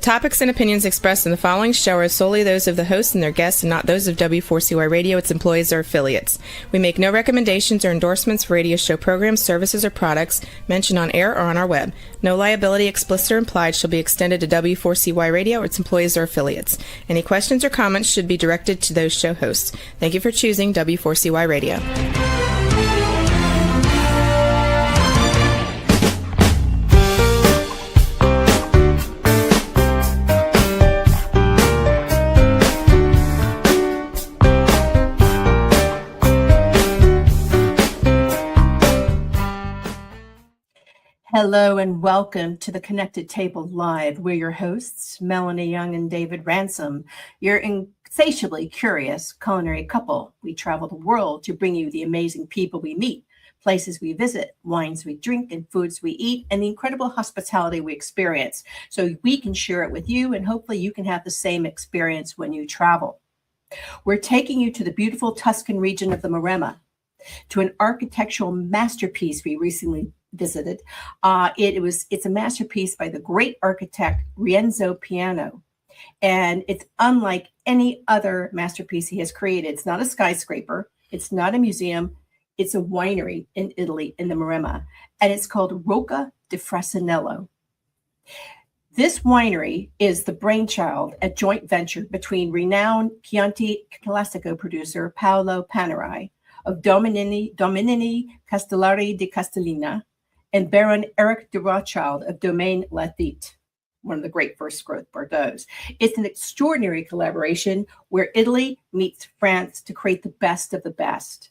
topics and opinions expressed in the following show are solely those of the host and their guests and not those of W4CY Radio, its employees, or affiliates. We make no recommendations or endorsements for radio show programs, services, or products mentioned on air or on our web. No liability, explicit or implied, shall be extended to W4CY Radio or its employees or affiliates. Any questions or comments should be directed to those show hosts. Thank you for choosing W4CY Radio. Hello and welcome to the Connected Table Live. We're your hosts, Melanie Young and David Ransom. You're insatiably curious culinary couple. We travel the world to bring you the amazing people we meet, places we visit, wines we drink, and foods we eat, and the incredible hospitality we experience. So we can share it with you, and hopefully you can have the same experience when you travel. We're taking you to the beautiful Tuscan region of the Maremma, to an architectural masterpiece we recently visited. It's a masterpiece by the great architect Rienzo Piano, and it's unlike any other masterpiece he has created. It's not a skyscraper, it's not a museum, it's a winery in Italy in the Maremma, and it's called Rocca di Frassinello. This winery is the brainchild, a joint venture between renowned Chianti Classico producer Paolo Panerai of Domini Castellare di Castellina, and Baron Eric de Rothschild of Domaine Lafite, one of the great first growth Bordeaux. It's an extraordinary collaboration where Italy meets France to create the best of the best,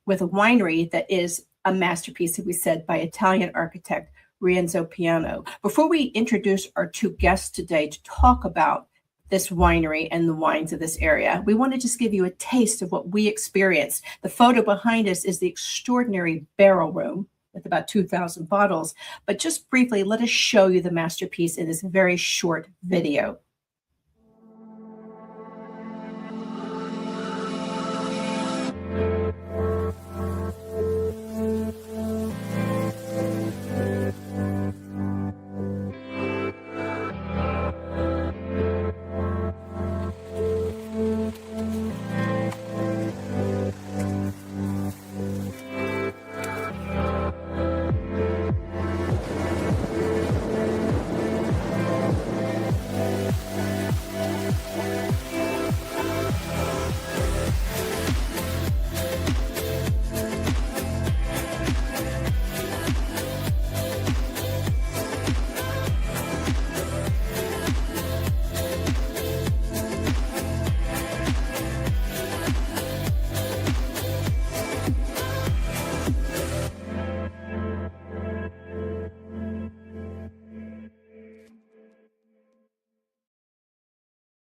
with a winery that is a masterpiece, as we said, by Italian architect Rienzo Piano. Before we introduce our two guests today to talk about this winery and the wines of this area, we want to just give you a taste of what we experienced. The photo behind us is the extraordinary barrel room with about 2,000 bottles. But just briefly, let us show you the masterpiece in this very short video.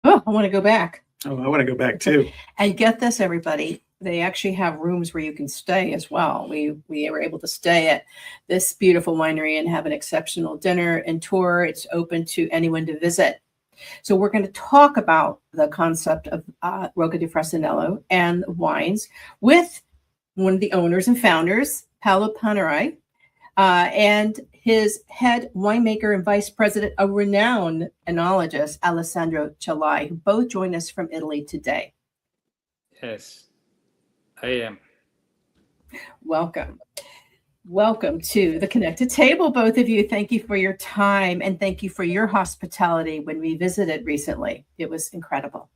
Oh, I want to go back. Oh, I want to go back too. And get this, everybody. They actually have rooms where you can stay as well. We were able to stay at this beautiful winery and have an exceptional dinner and tour. It's open to anyone to visit. So we're going to talk about the concept of Rocca di Frassinello and wines with one of the owners and founders, Paolo Panerai, and his head winemaker and vice president, a renowned enologist, Alessandro Cellai, who both join us from Italy today. Yes, I am. Welcome. Welcome to the Connected Table, both of you. Thank you for your time and thank you for your hospitality when we visited recently. It was incredible.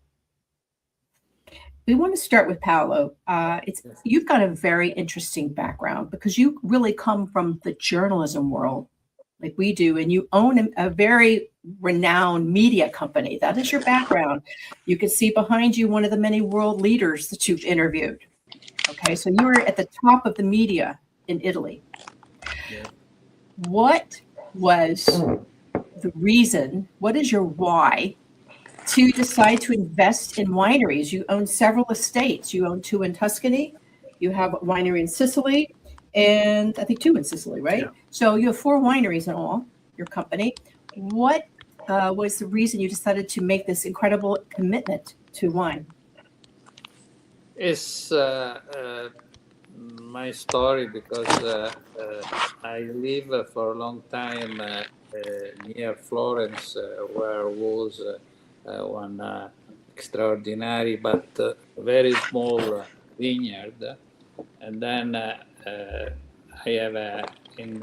We want to start with Paolo. You've got a very interesting background because you really come from the journalism world like we do, and you own a very renowned media company. That is your background. You can see behind you one of the many world leaders that you've interviewed. Okay, so you were at the top of the media in Italy. Yeah. What was the reason? What is your why to decide to invest in wineries? You own several estates. You own 2 in Tuscany. You have a winery in Sicily, and I think 2 in Sicily, right? Yeah. So you have 4 wineries in all, your company. What was the reason you decided to make this incredible commitment to wine? It's my story because I live for a long time near Florence, where was one extraordinary but very small vineyard. And then I have in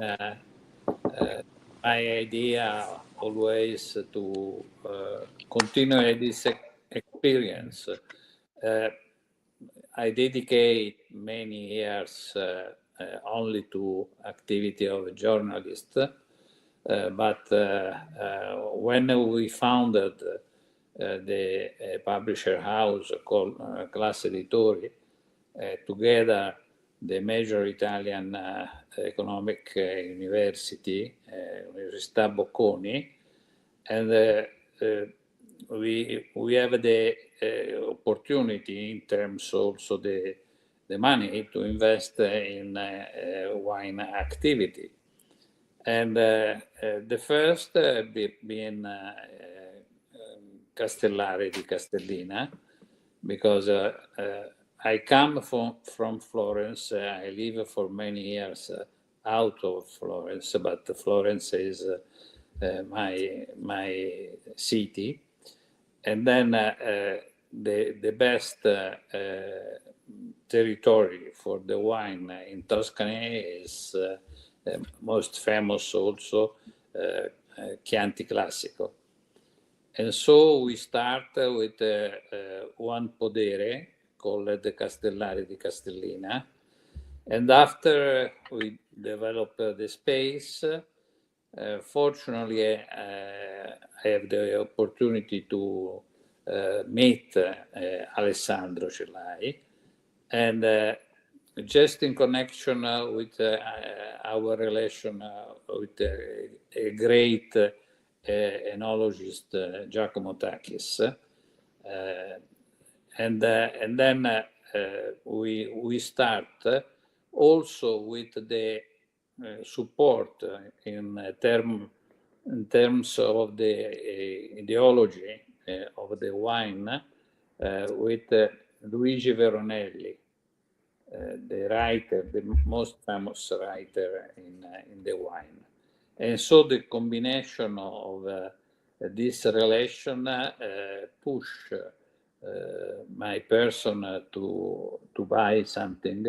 my idea always to continue this experience. I dedicate many years only to activity of a journalist, but when we founded the publisher house called Class Editori, together the major Italian economic university, Università Bocconi, and we have the opportunity in terms also the money to invest in wine activity. And the first being Castellare di Castellina, because I come from Florence. I live for many years out of Florence, but Florence is my city. And then the best territory for the wine in Tuscany is most famous also Chianti Classico. And so we start with one podere called the Castellare di Castellina. And after we develop the space, fortunately, I have the opportunity to meet Alessandro Cellai, and just in connection with our relation with a great enologist, Giacomo Takis, and then we start also with the support in terms of the ideology of the wine with Luigi Veronelli, the writer, the most famous writer in the wine. And so the combination of this relation push my person to buy something.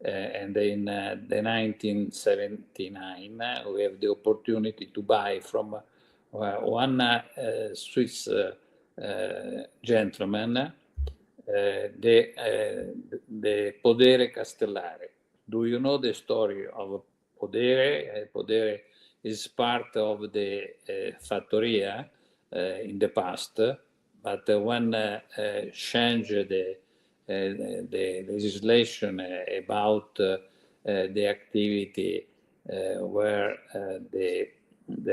And in the 1979, we have the opportunity to buy from one Swiss gentleman the Podere Castellare. Do you know the story of Podere? Podere is part of the Fattoria in the past, but when changed the legislation about the activity where the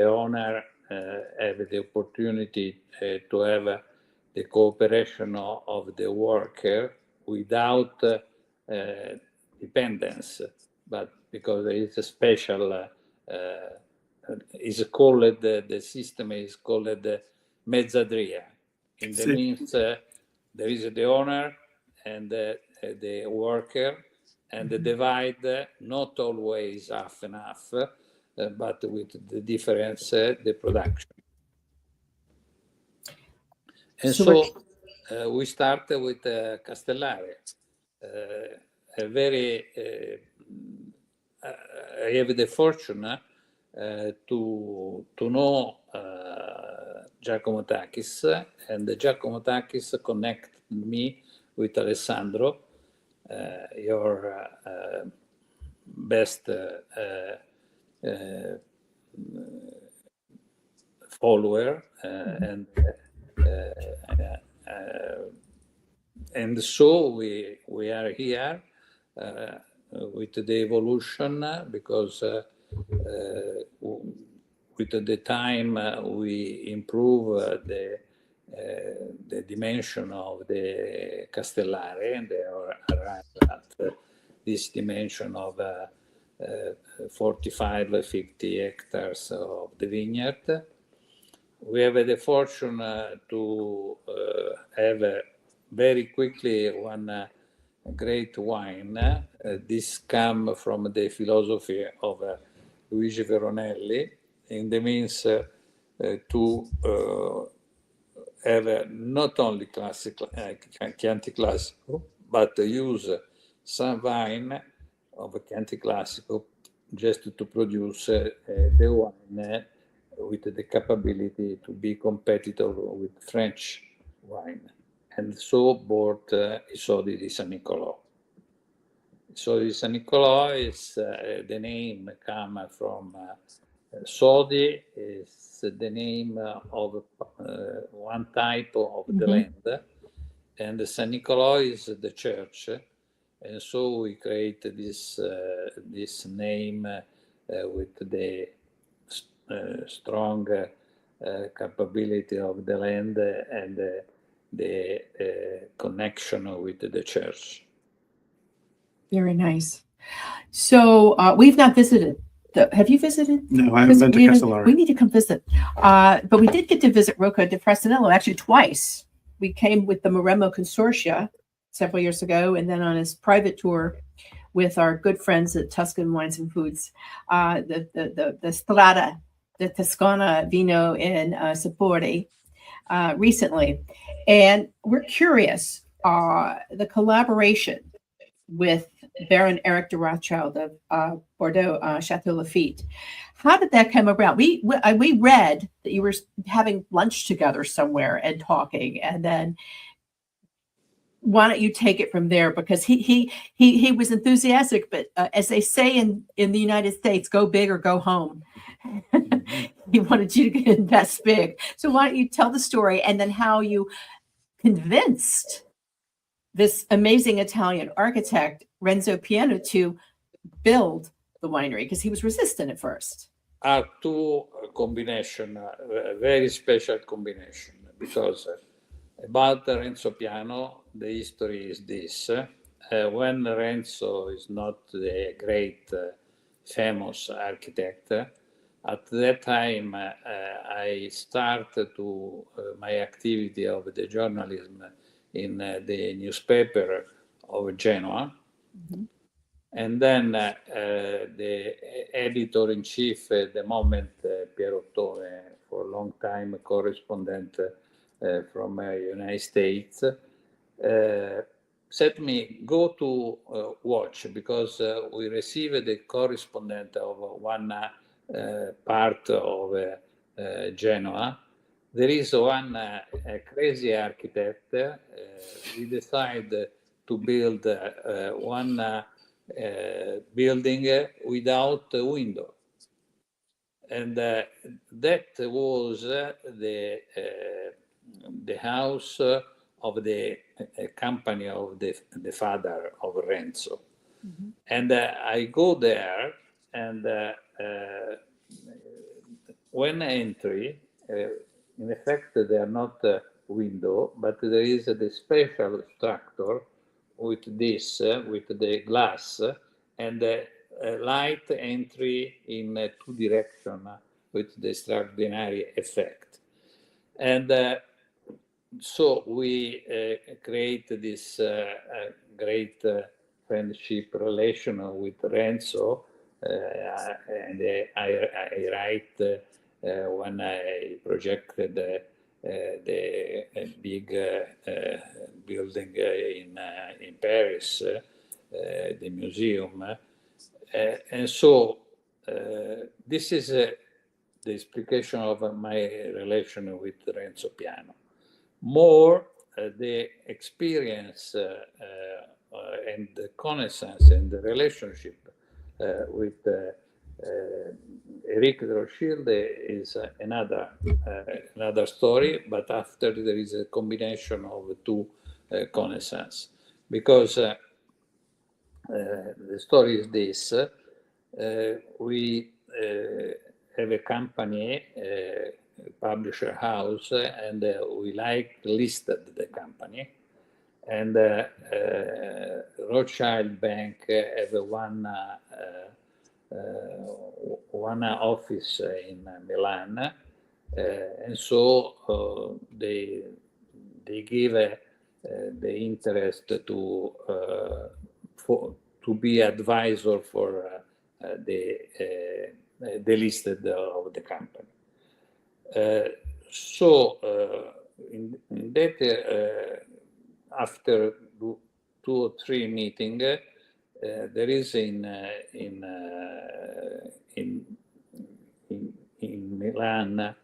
owner have the opportunity to have the cooperation of the worker without dependence, but because there is a special, is called, the system is called mezzadria. In the means, there is the owner and the worker, and the divide not always half and half, but with the difference, the production. And so we start with Castellare. A very, I have the fortune to know Giacomo Takis, and Giacomo Takis connected me with Alessandro, your best follower, and so we are here with the evolution, because with the time we improve the dimension of the Castellare, and they arrive at this dimension of 45-50 hectares of the vineyard. We have the fortune to have very quickly one great wine. This comes from the philosophy of Luigi Veronelli, in the means to have not only Chianti Classico, but use some wine of Chianti Classico just to produce the wine with the capability to be competitive with French wine. And so bought Isodi di San Nicolò. Isodi di San Nicolò is the name come from Sodi is the name of one type of the land, and the San Nicolò is the church, and so we create this name with the strong capability of the land and the connection with the church. Very nice. So we've not visited. Have you visited? No, I haven't been to Castellar. We need to come visit. But we did get to visit Rocca di Frassinello actually twice. We came with the Maremma Consortia several years ago, and then on his private tour with our good friends at Tuscan Wines and Foods, the Strada, the Toscana Vino in Sapori recently. And we're curious, the collaboration with Baron Eric de Rothschild of Bordeaux, Chateau Lafite. How did that come around? We read that you were having lunch together somewhere and talking, and then why don't you take it from there? Because he was enthusiastic, but as they say in the United States, go big or go home. He wanted you to invest big. So why don't you tell the story and then how you convinced this amazing Italian architect, Rienzo Piano, to build the winery, because he was resistant at first. Are two combination, very special combination, because about Rienzo Piano, the history is this. When Rienzo is not the great, famous architect, at that time I started to my activity of the journalism in the newspaper of Genoa. And then the editor-in-chief at the moment, Piero Ottone, for a long time correspondent from United States, said me, go to watch, because we received the correspondent of one part of Genoa. There is one crazy architect. We decided to build one building without a window. And that was the house of the company of the father of Renzo. And I go there, and when I enter, in effect, they are not window, but there is the special structure with this, with the glass, and light entry in two directions with the extraordinary effect. And so we create this great friendship relation with Renzo, and I write when I projected the big building in Paris, the museum. And so this is the explication of my relation with Rienzo Piano. More the experience and the connaissance and the relationship with Eric Rothschild is another story, but after there is a combination of two connaissance. Because the story is this, we have a company, publisher house, and we listed the company. And Rothschild Bank have one office in Milan, and so they give the interest to be advisor for the delisted of the company. In that, after 2 or 3 meetings, there is in Milan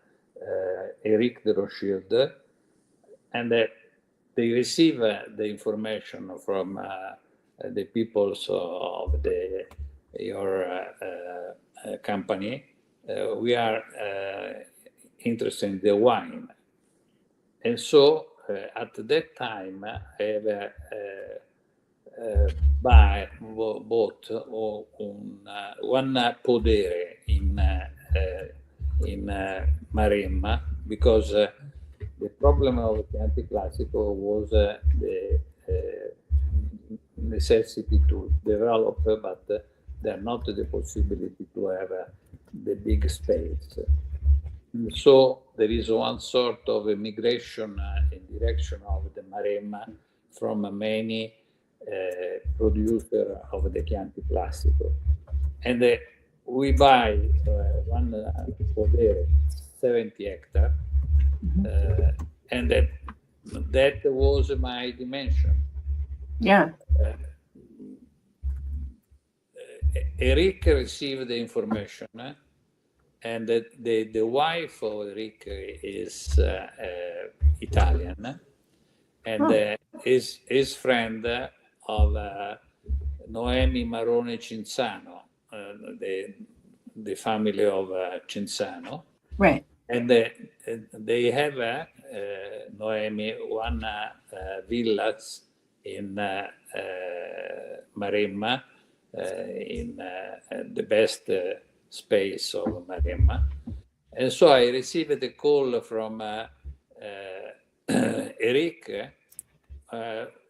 Eric de Rothschild, and they receive the information from the peoples of your company. We are interested in the wine, and so at that time I have bought one podere in Maremma, because the problem of Chianti Classico was the necessity to develop, but there not the possibility to have the big space. And so there is one sort of immigration in direction of the Maremma from many producer of the Chianti Classico. And we buy one podere, 70 hectares, and that was my dimension. Yeah. Eric received the information, and the wife of Eric is Italian, and his friend of Noemi Marone Cinzano, the family of Cinzano. Right. And they have Noemi one villas in Maremma, in the best space of Maremma. And so I received a call from Eric.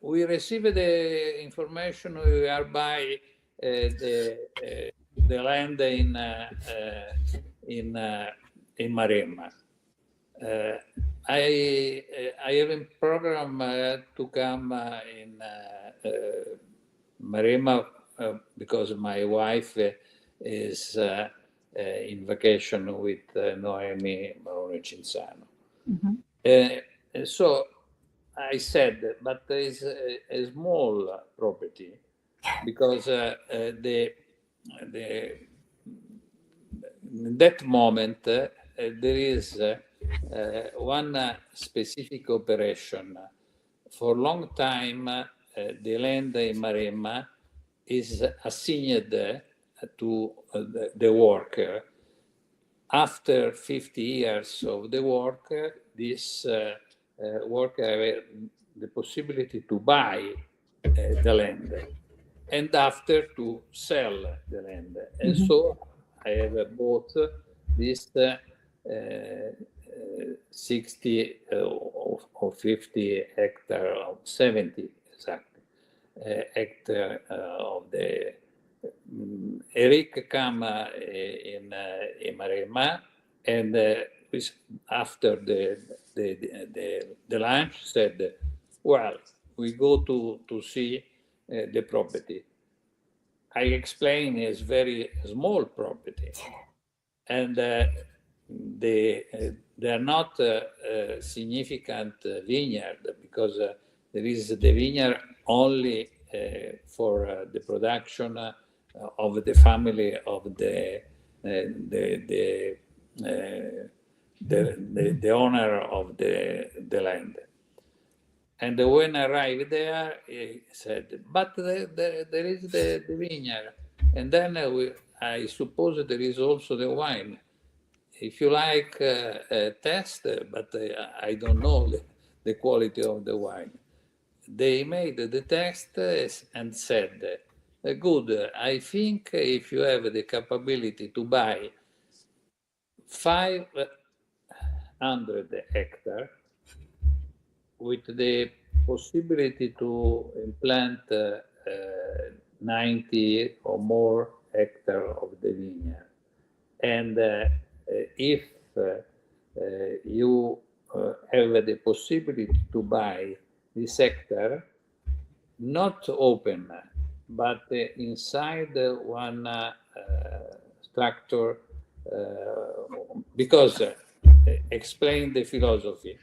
We received the information we are buying the land in Maremma. I have a program to come in Maremma because my wife is in vacation with Noemi Marone Cinzano. Mm-hmm. So I said, but there is a small property, because in that moment there is one specific operation. For a long time, the land in Maremma is assigned to the worker. After 50 years of the work, this worker have the possibility to buy the land, and after to sell the land. And so I have bought this 60 or 50 hectare, of 70 exactly, hectare of the Eric came in Maremma, and after the lunch said, well, we go to see the property. I explained it's very small property, and they are not significant vineyard, because there is the vineyard only for the production of the family of the owner of the land. And when I arrived there, he said, but there is the vineyard. And then I suppose there is also the wine. If you like, test, but I don't know the quality of the wine. They made the test and said, good, I think if you have the capability to buy 500 hectares with the possibility to implant 90 or more hectares of the vineyard, and if you have the possibility to buy this hectare, not open, but inside one structure because explain the philosophy,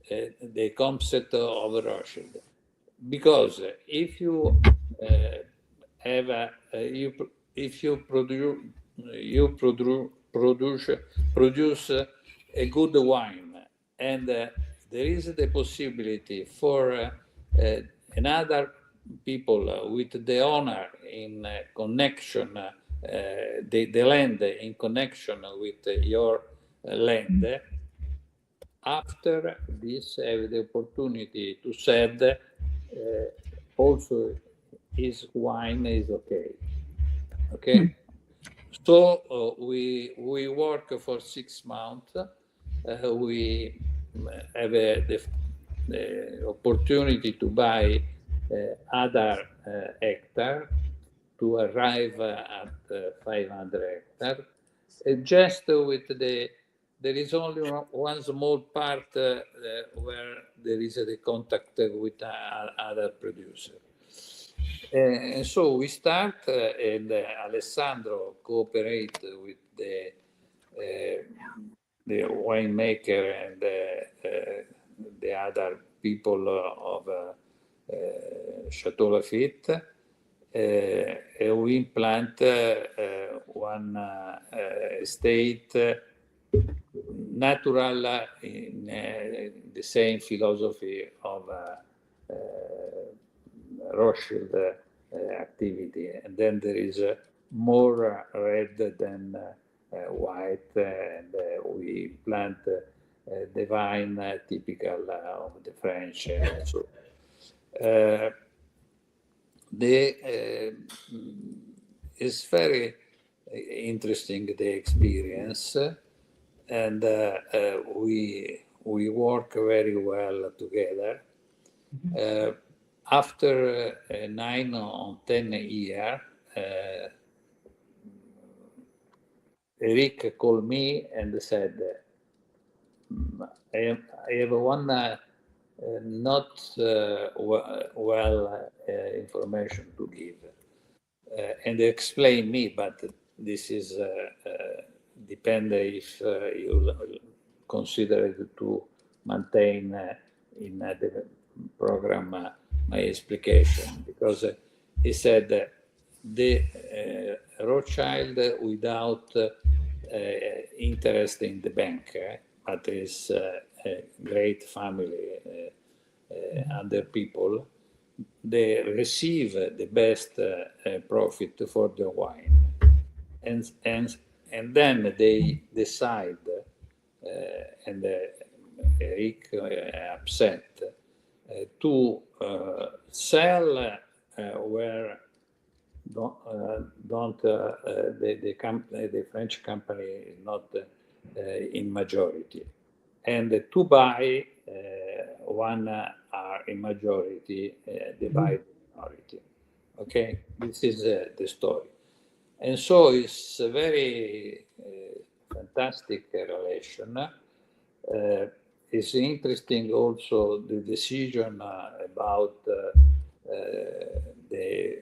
the concept of Rothschild. Because if you have if you produce a good wine, and there is the possibility for another people with the owner in connection, the land in connection with your land, after this have the opportunity to sell, also his wine is okay. Okay. So we work for 6 months. We have the opportunity to buy other hectare to arrive at 500 hectares. Just with there is only one small part where there is the contact with other producer. And so we start, and Alessandro cooperate with the winemaker and the other people of Chateau Lafite. We plant one estate natural in the same philosophy of Rothschild activity, and then there is more red than white, and we plant the vine typical of the French. So it's very interesting, the experience, and we work very well together. After 9 or 10 years, Eric called me and said, I have one not well information to give. And explain me, but this is depend if you consider it to maintain in the program my explication, because he said the Rothschild without interest in the bank, but is a great family, other people, they receive the best profit for the wine, and then they decide, and Eric upset to sell where the French company is not in majority, and to buy one are in majority, they buy minority. Okay, this is the story, and so it's a very fantastic relation. It's interesting also the decision about the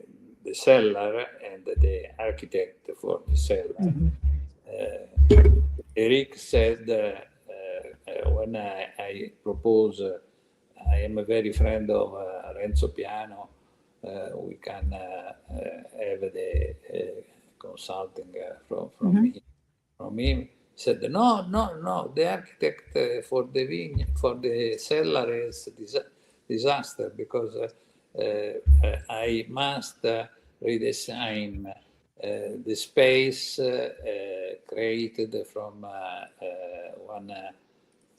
cellar and the architect for the cellar. Eric said when I propose, I am a very friend of Rienzo Piano, we can have the consulting from him. Said no, the architect for the cellar is disaster, because I must redesign the space created from one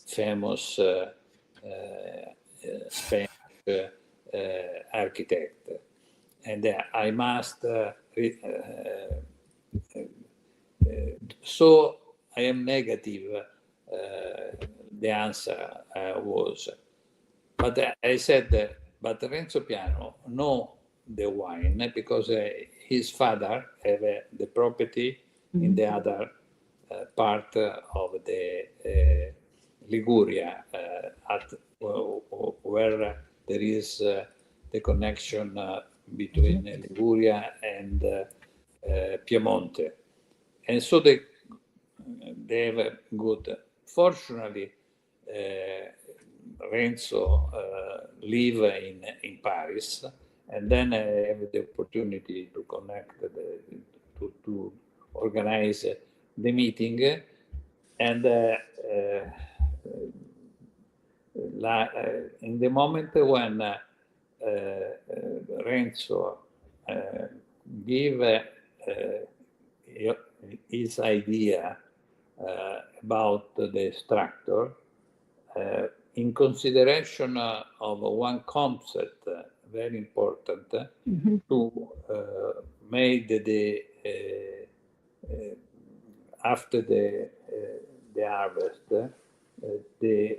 famous Spanish architect, and I must so I am negative, the answer was, but I said, but Rienzo Piano know the wine, because his father have the property in the other part of the Liguria, at where there is the connection between Liguria and Piemonte. And so they have a good. Fortunately, Renzo live in Paris, and then I have the opportunity to connect to organize the meeting, and in the moment when Renzo give his idea about the structure, in consideration of one concept very important, to make the after the harvest, the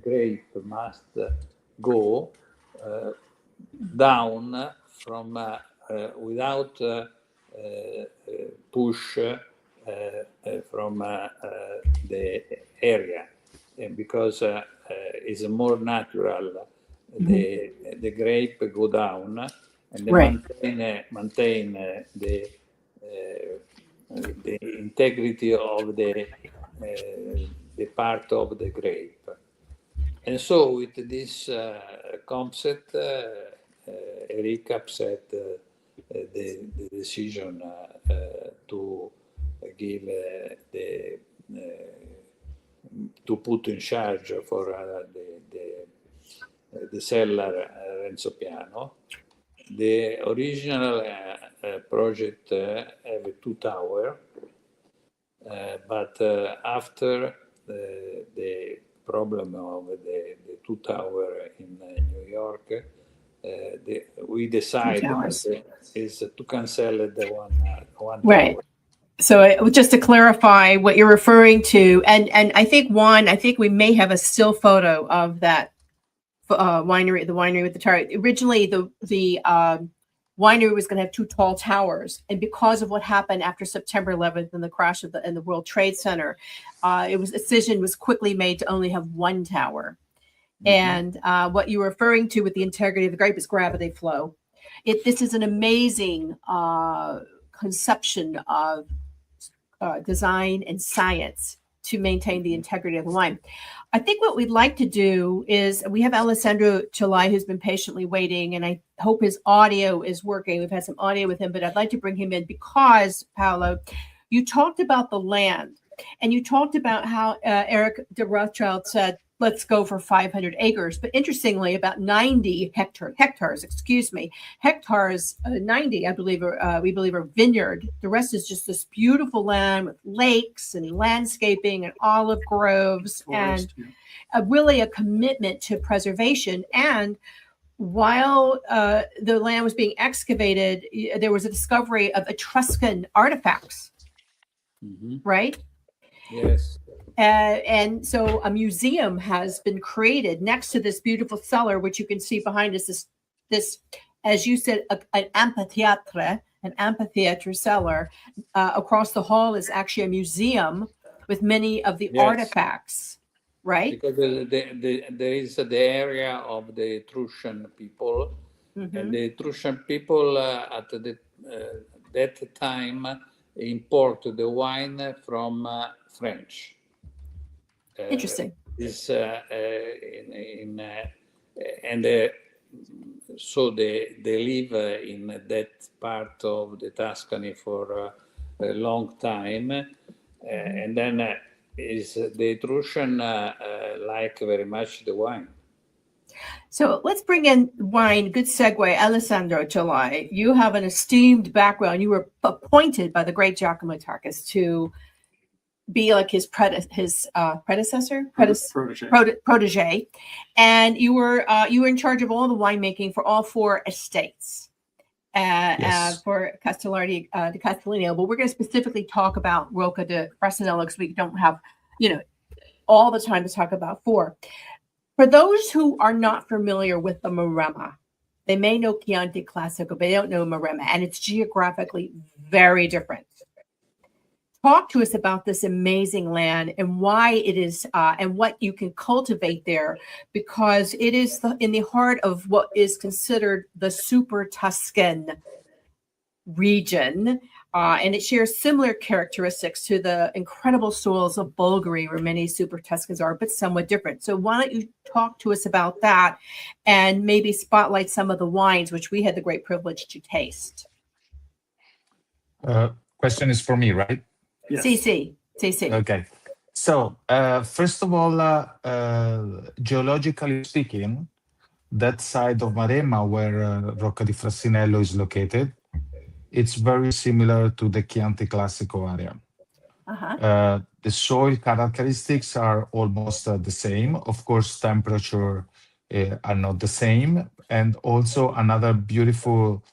grape must go down from without push from the area, and because it's more natural. The grape go down, and they maintain the integrity of the part of the grape. And so with this concept, Erika set the decision to give to put in charge for the cellar Rienzo Piano. The original project have 2 towers, but after the problem of the 2 towers in New York, we decided is to cancel the one right. tower. So just to clarify what you're referring to, and I think we may have a still photo of that winery, the winery with the tower. Originally, the winery was going to have 2 tall towers, and because of what happened after September 11th and the crash of the World Trade Center, decision was quickly made to only have 1 tower. And what you're referring to with the integrity of the grape is gravity flow. This is an amazing conception of design and science to maintain the integrity of the wine. I think what we'd like to do is, we have Alessandro Cellai, who's been patiently waiting, and I hope his audio is working. We've had some audio with him, but I'd like to bring him in because, Paolo, you talked about the land, and you talked about how Eric de Rothschild said, let's go for 500 acres. But interestingly, about 90 hectares, 90, I believe, we believe are vineyard. The rest is just this beautiful land with lakes and landscaping and olive groves, forest, and really a commitment to preservation. And while the land was being excavated, there was a discovery of Etruscan artifacts, right? Yes. And so a museum has been created next to this beautiful cellar, which you can see behind us. This, as you said, an amphitheater cellar. Across the hall is actually a museum with many of the artifacts, right? Because there is the area of the Etruscan people, and the Etruscan people at that time import the wine from French. Interesting. So they live in that part of the Tuscany for a long time, and then the Etruscan like very much the wine. So let's bring in wine. Good segue. Alessandro Cellai, you have an esteemed background. You were appointed by the great Giacomo Tarcus to be like his predecessor, protege, and you were in charge of all the winemaking for all 4 estates for Castellari di Castellina. But we're going to specifically talk about Rocca di Frassinello because we don't have all the time to talk about 4. For those who are not familiar with the Maremma, they may know Chianti Classico, but they don't know Maremma, and it's geographically very different. Talk to us about this amazing land and why it is, and what you can cultivate there, because it is in the heart of what is considered the Super Tuscan region. And it shares similar characteristics to the incredible soils of Bulgari, where many Super Tuscans are, but somewhat different. So why don't you talk to us about that and maybe spotlight some of the wines which we had the great privilege to taste? Question is for me, right? Yes. CC. Okay. So, first of all, geologically speaking, that side of Maremma where Rocca di Frassinello is located, it's very similar to the Chianti Classico area. The soil characteristics are almost the same. Of course, temperature are not the same. And also another beautiful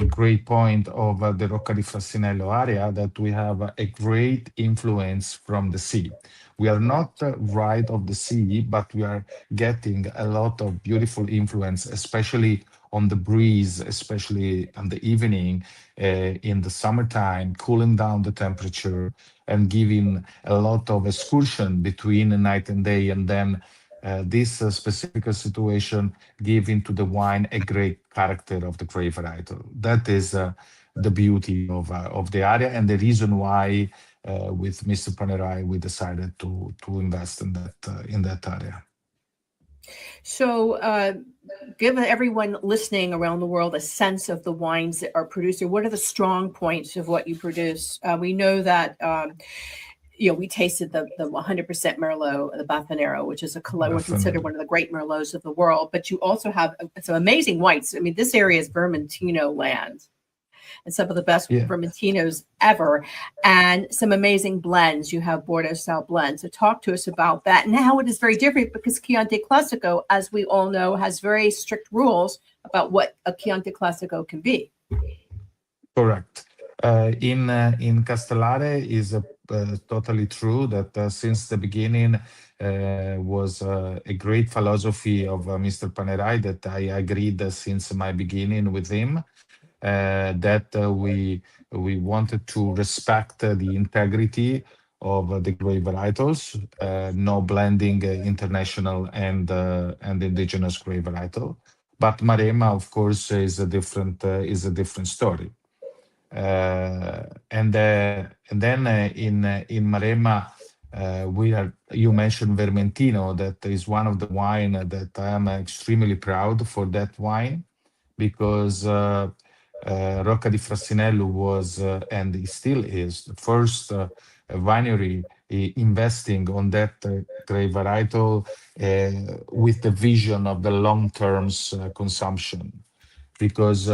great point of the Rocca di Frassinello area that we have a great influence from the sea. We are not right of the sea, but we are getting a lot of beautiful influence, especially on the breeze, especially in the evening, in the summertime, cooling down the temperature and giving a lot of excursion between night and day. And then this specific situation giving to the wine a great character of the grape varietal. That is the beauty of the area and the reason why with Mr. Panerai we decided to invest in that area. So give everyone listening around the world a sense of the wines that are produced. What are the strong points of what you produce? We know that we tasted the 100% Merlot, the Baffonero, which is considered one of the great Merlots of the world. But you also have some amazing whites. I mean, this area is Vermentino land, and some of the best Vermentinos ever, and some amazing blends. You have Bordeaux style blends. So talk to us about that and how it is very different, because Chianti Classico, as we all know, has very strict rules about what a Chianti Classico can be. Correct. In Castellare is totally true that since the beginning was a great philosophy of Mr. Panerai that I agreed since my beginning with him, that we wanted to respect the integrity of the grape varietals, no blending international and indigenous grape varietal. But Maremma, of course, is a different story. And then in Maremma, you mentioned Vermentino. That is one of the wine that I am extremely proud for that wine, because Rocca di Frassinello was and it still is the first winery investing on that grape varietal with the vision of the long-term consumption. Because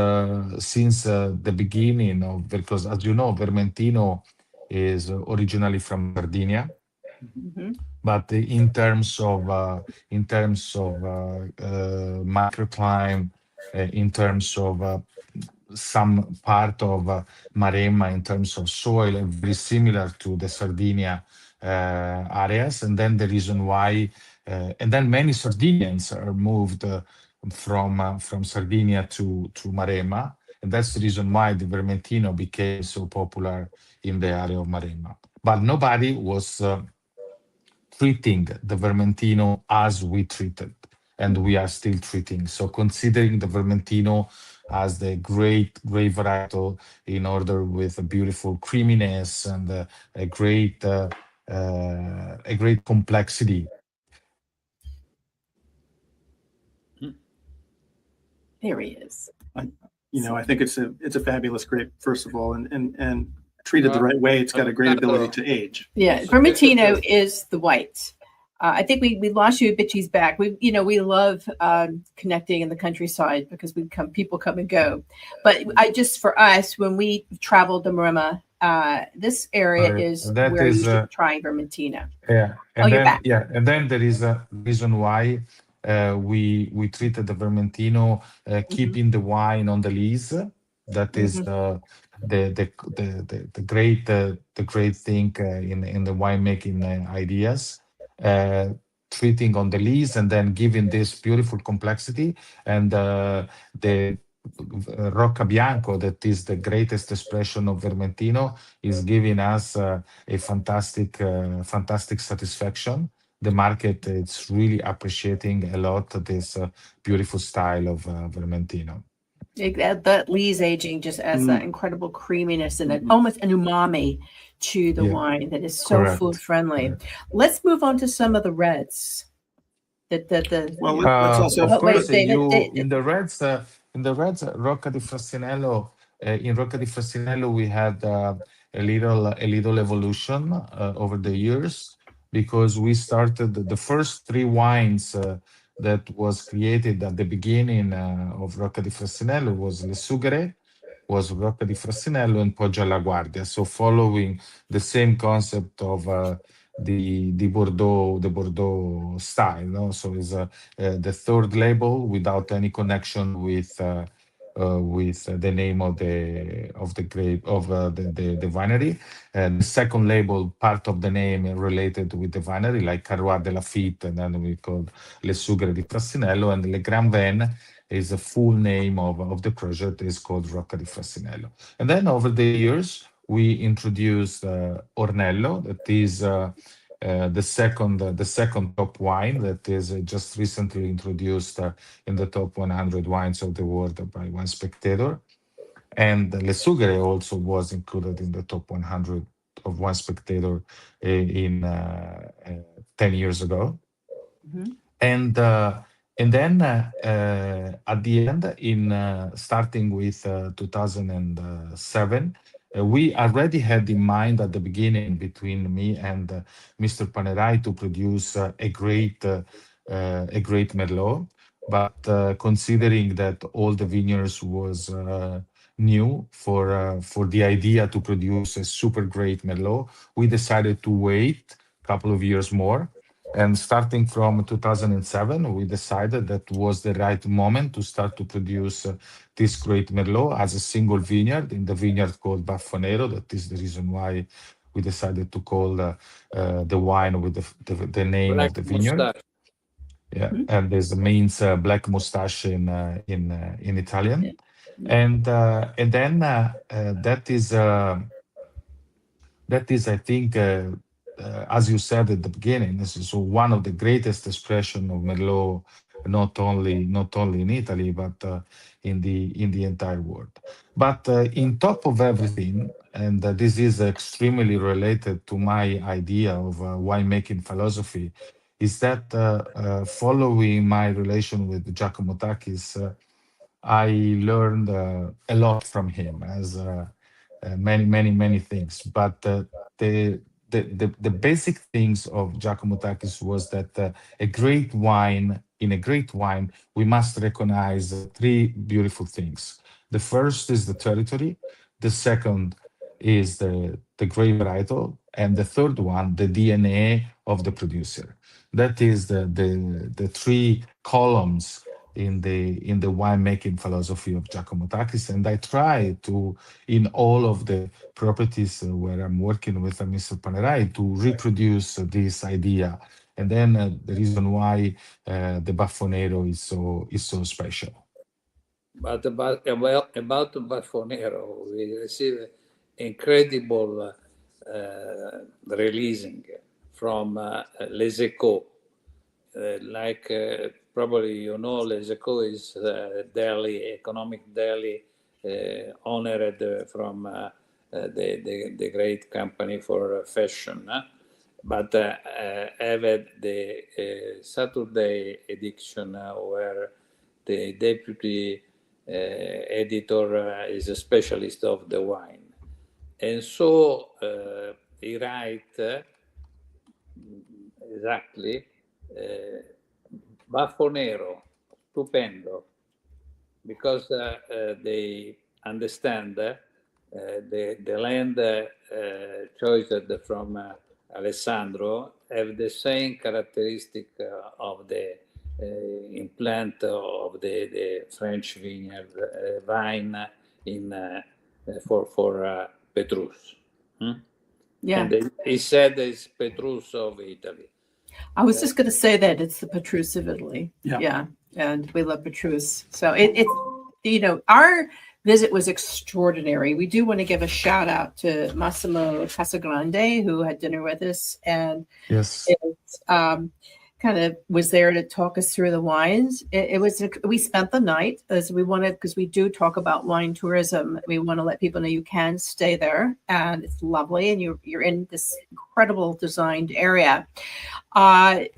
since the beginning because as you know, Vermentino is originally from Sardinia, but in terms of microclimate, in terms of some part of Maremma, in terms of soil, very similar to the Sardinia areas, and then the reason why, and then many Sardinians are moved from Sardinia to Maremma, and that's the reason why the Vermentino became so popular in the area of Maremma. But nobody was treating the Vermentino as we treated, and we are still treating. So considering the Vermentino as the great varietal in order with a beautiful creaminess and a great complexity. There he is. I think it's a fabulous grape, first of all, and treated the right way, it's got a great ability to age. Yeah, Vermentino is the white. I think we lost you a bitchies back. We love connecting in the countryside because people come and go. But for us, when we traveled to Maremma, this area is where you should try Vermentino. Yeah. And you're back. Yeah, and then there is a reason why we treated the Vermentino keeping the wine on the lees. That is the great thing in the winemaking ideas. Treating on the lees and then giving this beautiful complexity, and the Rocca Bianco, that is the greatest expression of Vermentino, is giving us a fantastic satisfaction. The market is really appreciating a lot this beautiful style of Vermentino. That lees aging just adds that incredible creaminess and almost an umami to the wine that is so food friendly. Let's move on to some of the reds. Well, let's also. Of course, David. in the reds, Rocca di Frassinello. In Rocca di Frassinello, we had a little evolution over the years, because we started the first three wines that was created at the beginning of Rocca di Frassinello was Le Sugare, was Rocca di Frassinello, and Poggio alla Guardia. So following the same concept of the Bordeaux style, no? So it's the third label without any connection with the name of the grape of the winery. The second label, part of the name related with the winery, like Carrois de Lafite, and then we called Le Sugare di Frassinello, and Le Grand Vin is the full name of the project, is called Rocca di Frassinello. And then over the years, we introduced Ornello, that is the second top wine that is just recently introduced in the top 100 wines of the world by Wine Spectator. And Le Sugare also was included in the top 100 of Wine Spectator in 10 years ago. And then at the end, starting with 2007, we already had in mind at the beginning between me and Mr. Panerai to produce a great Merlot. But considering that all the vineyards was new for the idea to produce a super great Merlot, we decided to wait a couple of years more. And starting from 2007, we decided that was the right moment to start to produce this great Merlot as a single vineyard in the vineyard called Baffonero. That is the reason why we decided to call the wine with the name Black of the vineyard. Moustache. Yeah, and this means black mustache in Italian. And then that is, I think, as you said at the beginning, this is one of the greatest expression of Merlot, not only in Italy, but in the entire world. But in top of everything, and this is extremely related to my idea of winemaking philosophy, is that following my relation with Giacomo Takis, I learned a lot from him, as many things. But the basic things of Giacomo Takis was that in a great wine, we must recognize three beautiful things. The first is the territory, the second is the grape varietal, and the third one, the DNA of the producer. That is the three columns in the winemaking philosophy of Giacomo Takis, and I try to, in all of the properties where I'm working with Mr. Panerai, to reproduce this idea. And then the reason why the Baffonero is so special. But about Baffonero, we received incredible releasing from Les Echos. Probably you know, Les Echos is economic daily honored from the great company for fashion. But have the Saturday edition where the deputy editor is a specialist of the wine. And so he writes exactly Baffonero, stupendo, because they understand the land chosen from Alessandro have the same characteristic of the implant of the French vineyard vine for Petrus. Yeah. And he said it's Petrus of Italy. I was just going to say that it's the Petrus of Italy. Yeah. And we love Petrus. So it's, our visit was extraordinary. We do want to give a shout out to Massimo Casagrande, who had dinner with us. And yes, kind of was there to talk us through the wines. We spent the night as we wanted, because we do talk about wine tourism. We want to let people know you can stay there, and it's lovely, and you're in this incredible designed area. I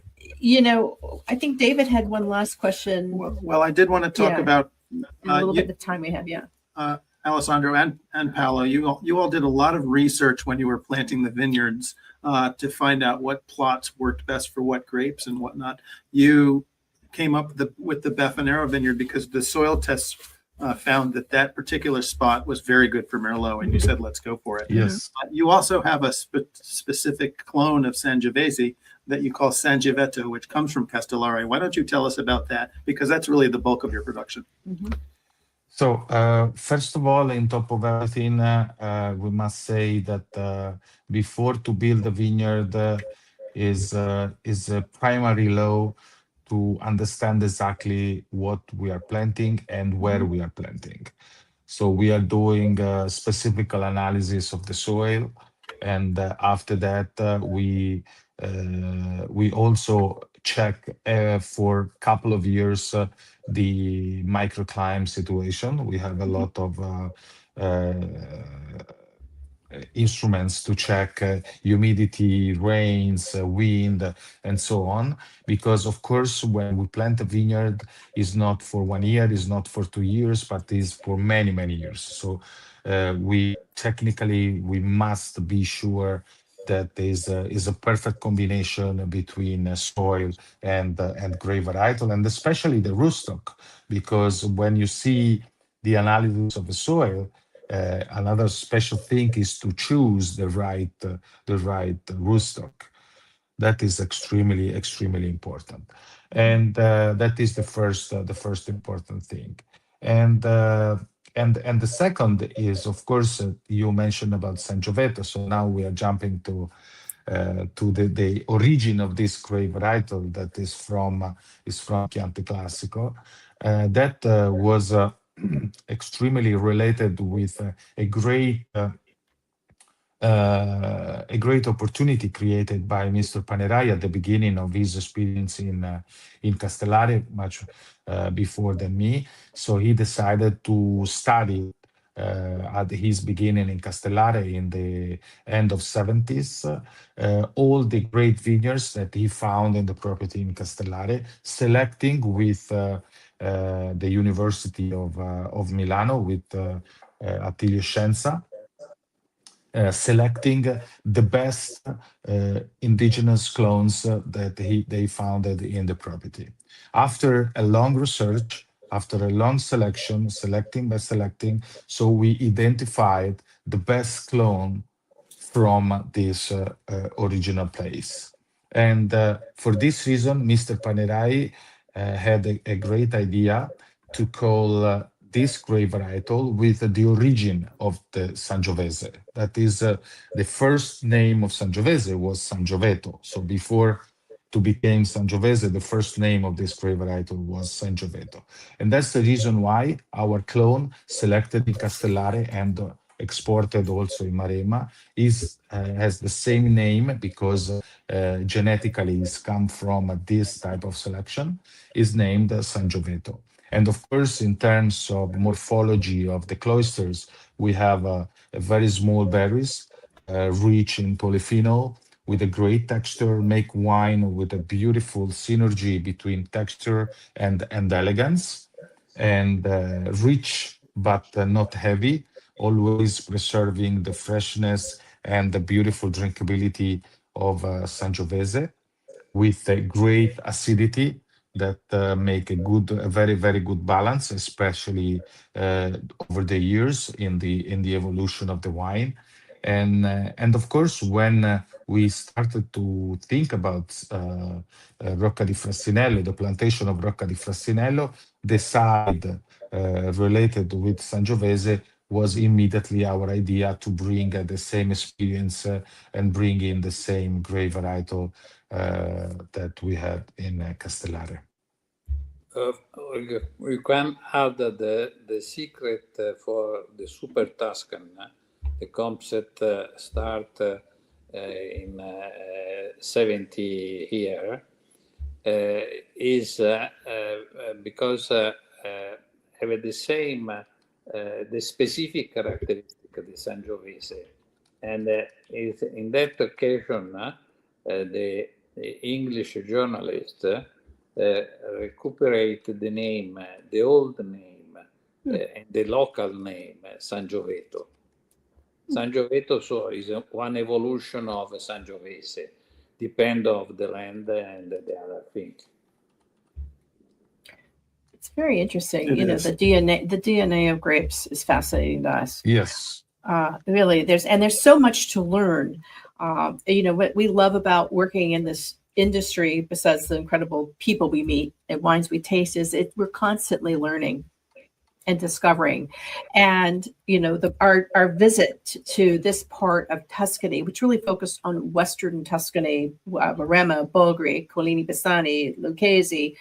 think David had one last question. Well, I did want to talk about a little bit of the time we have. Alessandro and Paolo, you all did a lot of research when you were planting the vineyards to find out what plots worked best for what grapes and whatnot. You came up with the Baffonero vineyard because the soil tests found that particular spot was very good for Merlot, and you said, let's go for it. Yes. You also have a specific clone of Sangiovese that you call Sangiovese, which comes from Castellare. Why don't you tell us about that? Because that's really the bulk of your production. Mm-hmm. So, first of all, in top of everything, we must say that before to build a vineyard is a primary law to understand exactly what we are planting and where we are planting. So we are doing a specific analysis of the soil, and after that we also check for a couple of years the microclimate situation. We have a lot of instruments to check humidity, rains, wind, and so on. Because of course, when we plant a vineyard, is not for 1 year, is not for 2 years, but is for many, many years. So we must be sure that is a perfect combination between soil and grape varietal, and especially the rootstock, because when you see the analysis of the soil, another special thing is to choose the right rootstock. That is extremely important, and that is the first important thing. And the second is, of course, you mentioned about Sangiovese. So now we are jumping to the origin of this grape varietal that is from Chianti Classico. That was extremely related with a great opportunity created by Mr. Panerai at the beginning of his experience in Castellare, much before than me. So he decided to study at his beginning in Castellare in the end of 70s, all the great vineyards that he found in the property in Castellare, selecting with the University of Milano with Attilio Scienza, selecting the best indigenous clones that they founded in the property. After a long research, after a long selecting by selecting, so we identified the best clone from this original place. And for this reason, Mr. Panerai had a great idea to call this grape varietal with the origin of the Sangiovese. That is, the first name of Sangiovese was Sangioveto. So before to become Sangiovese, the first name of this grape varietal was Sangioveto. And that's the reason why our clone, selected in Castellare and exported also in Maremma, has the same name because genetically it's come from this type of selection, is named Sangioveto. And of course, in terms of morphology of the cloisters, we have a very small berries, rich in polyphenol, with a great texture, make wine with a beautiful synergy between texture and elegance, and rich but not heavy, always preserving the freshness and the beautiful drinkability of Sangiovese, with a great acidity that make a very, very good balance, especially over the years in the evolution of the wine. And of course, when we started to think about Rocca di Frassinello, the plantation of Rocca di Frassinello, the side related with Sangiovese was immediately our idea to bring the same experience and bring in the same grape varietal that we had in Castellare. We can add the secret for the Super Tuscan. The concept start in 70 here, is because have the same the specific characteristic of the Sangiovese, and is in that occasion the English journalist recuperate the name, the old name, and the local name Sangioveto. Sangioveto so is one evolution of Sangiovese, depend of the land and the other thing. It's very interesting. It you know, is. the DNA of grapes is fascinating to us. Yes. Really, there's so much to learn. You know, what we love about working in this industry, besides the incredible people we meet and wines we taste, is we're constantly learning and discovering. And you know, our visit to this part of Tuscany, which really focused on Western Tuscany, Maremma, Bolgheri, Collini Pisani, Lucchese,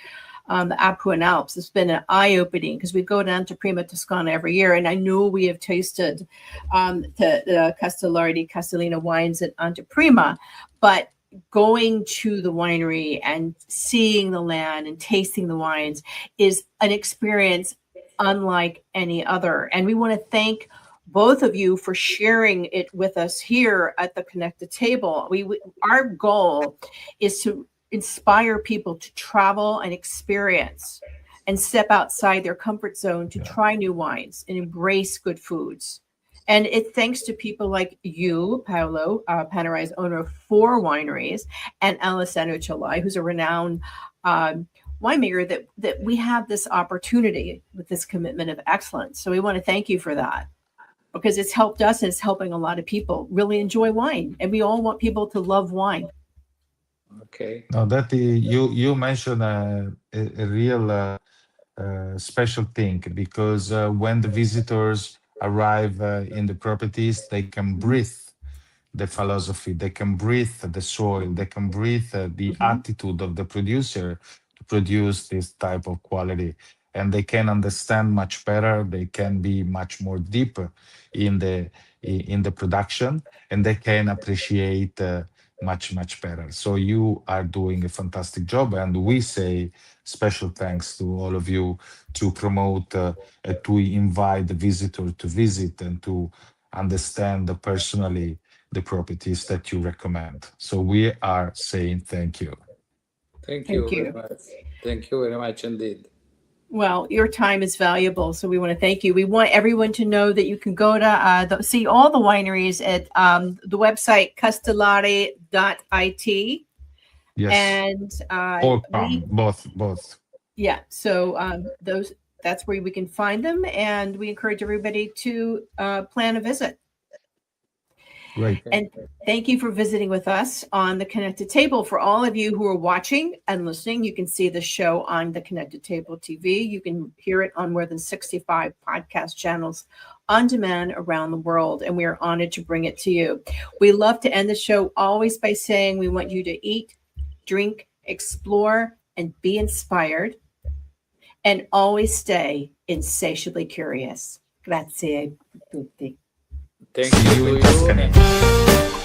the Apuan Alps, has been an eye-opening, because we go down to Prima Toscana every year, and I know we have tasted the Castellari di Castellina wines at Anteprima, but going to the winery and seeing the land and tasting the wines is an experience unlike any other. And we want to thank both of you for sharing it with us here at the Connected Table. Our goal is to inspire people to travel and experience and step outside their comfort zone to try new wines and embrace good foods. And it's thanks to people like you, Paolo Panerai, owner of 4 wineries, and Alessandro Cellai, who's a renowned winemaker, that we have this opportunity with this commitment of excellence. So we want to thank you for that, because it's helped us and it's helping a lot of people really enjoy wine. And we all want people to love wine. Okay. Now that you mentioned a real special thing, because when the visitors arrive in the properties, they can breathe the philosophy, they can breathe the soil, they can breathe the attitude of the producer to produce this type of quality, and they can understand much better, they can be much more deeper in the production, and they can appreciate much better. So you are doing a fantastic job, and we say special thanks to all of you to promote, to invite the visitor to visit and to understand personally the properties that you recommend. So we are saying thank you. Thank you very much. Thank you very much indeed. Well, your time is valuable, so we want to thank you. We want everyone to know that you can go to see all the wineries at the website castellari.it. Yes. And both. Yeah. So that's where we can find them, and we encourage everybody to plan a visit. Great. And thank you for visiting with us on the Connected Table. For all of you who are watching and listening, you can see the show on the Connected Table TV. You can hear it on more than 65 podcast channels on demand around the world, and we are honored to bring it to you. We love to end the show always by saying we want you to eat, drink, explore, and be inspired, and always stay insatiably curious. Grazie a tutti. Thank you to you.